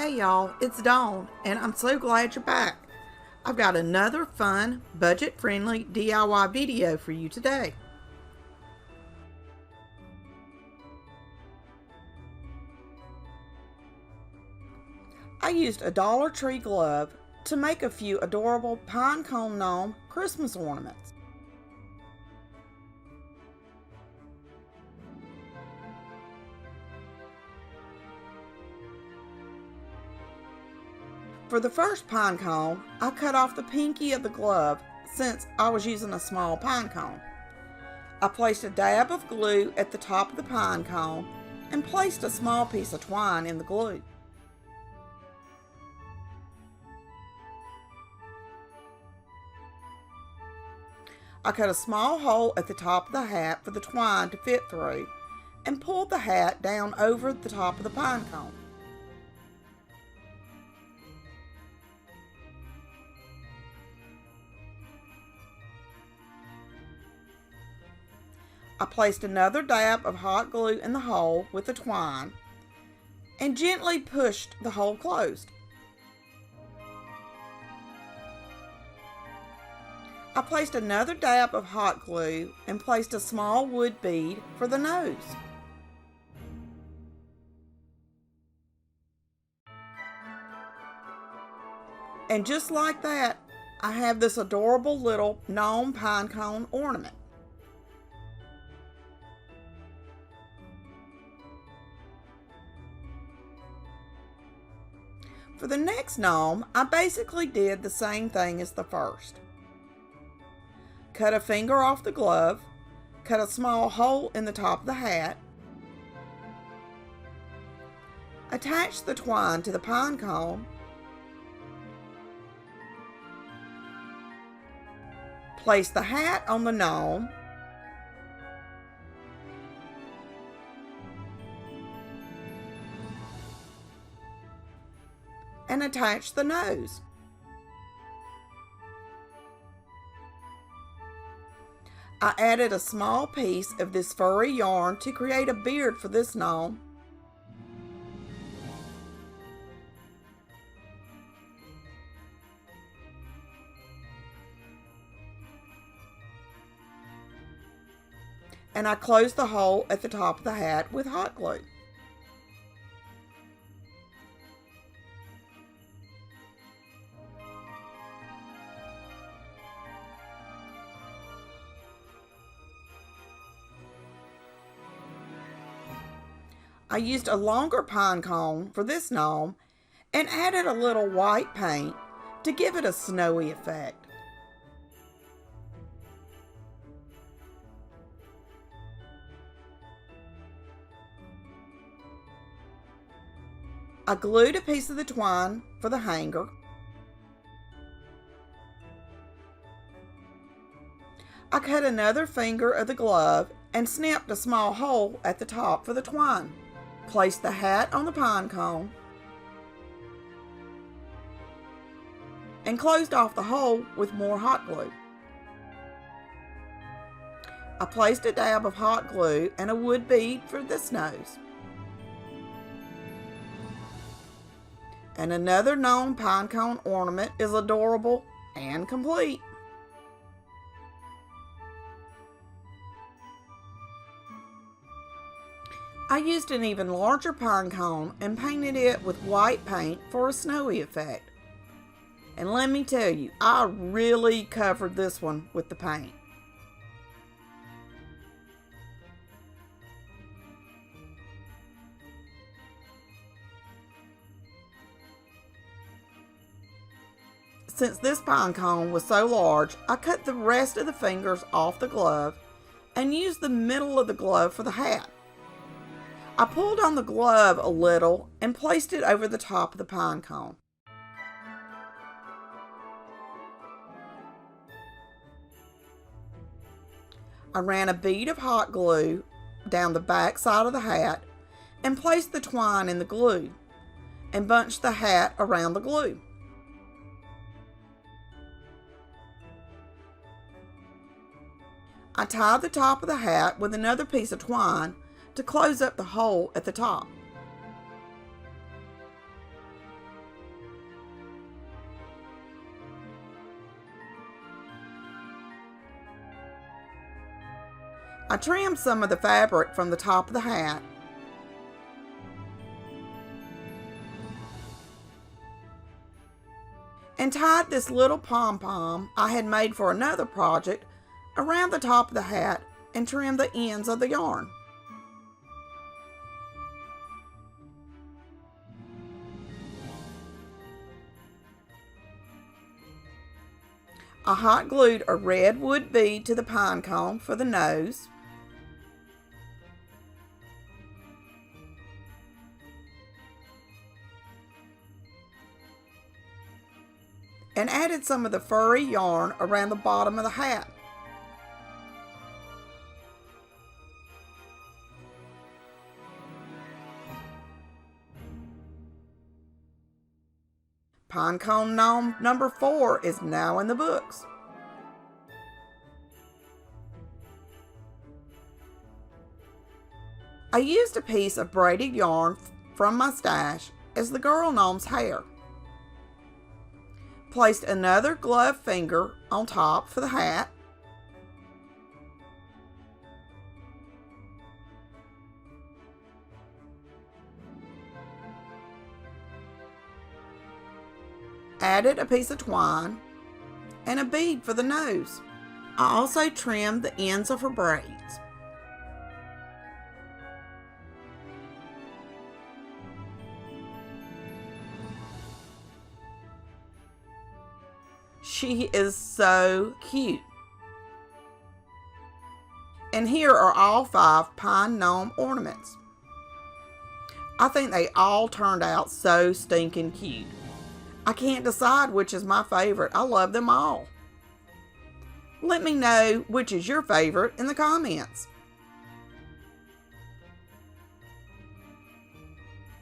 Hey y'all, it's Dawn, and I'm so glad you're back. I've got another fun, budget-friendly DIY video for you today. I used a Dollar Tree glove to make a few adorable Pinecone gnome Christmas ornaments. For the first pine cone, I cut off the pinky of the glove since I was using a small pine cone. I placed a dab of glue at the top of the pine cone and placed a small piece of twine in the glue. I cut a small hole at the top of the hat for the twine to fit through and pulled the hat down over the top of the pine cone. I placed another dab of hot glue in the hole with the twine and gently pushed the hole closed. I placed another dab of hot glue and placed a small wood bead for the nose. And just like that, I have this adorable little gnome pinecone ornament. For the next gnome, I basically did the same thing as the first. Cut a finger off the glove, cut a small hole in the top of the hat, attach the twine to the pine cone, place the hat on the gnome, and attach the nose. I added a small piece of this furry yarn to create a beard for this gnome. And I closed the hole at the top of the hat with hot glue. I used a longer pine cone for this gnome and added a little white paint to give it a snowy effect. I glued a piece of the twine for the hanger. I cut another finger of the glove and snipped a small hole at the top for the twine. Placed the hat on the pine cone and closed off the hole with more hot glue. I placed a dab of hot glue and a wood bead for this nose. And another gnome pinecone ornament is adorable and complete. I used an even larger pine cone and painted it with white paint for a snowy effect. And let me tell you, I really covered this one with the paint. Since this pine cone was so large, I cut the rest of the fingers off the glove and used the middle of the glove for the hat. I pulled on the glove a little and placed it over the top of the pine cone. I ran a bead of hot glue down the back side of the hat and placed the twine in the glue and bunched the hat around the glue. I tied the top of the hat with another piece of twine to close up the hole at the top. I trimmed some of the fabric from the top of the hat and tied this little pom-pom I had made for another project around the top of the hat and trimmed the ends of the yarn. I hot glued a red wood bead to the pine cone for the nose. And added some of the furry yarn around the bottom of the hat. Pinecone Gnome number 4 is now in the books. I used a piece of braided yarn from my stash as the girl gnome's hair. Placed another glove finger on top for the hat. Added a piece of twine and a bead for the nose. I also trimmed the ends of her braids. She is so cute. And here are all 5 pine gnome ornaments. I think they all turned out so stinking cute. I can't decide which is my favorite. I love them all. Let me know which is your favorite in the comments.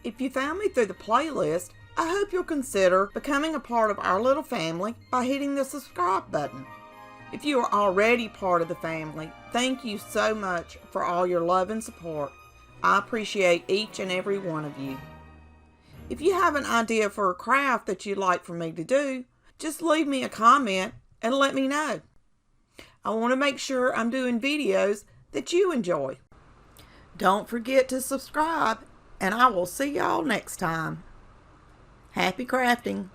If you found me through the playlist, I hope you'll consider becoming a part of our little family by hitting the subscribe button. If you are already part of the family, thank you so much for all your love and support. I appreciate each and every one of you. If you have an idea for a craft that you'd like for me to do, just leave me a comment and let me know. I want to make sure I'm doing videos that you enjoy. Don't forget to subscribe, and I will see y'all next time. Happy crafting!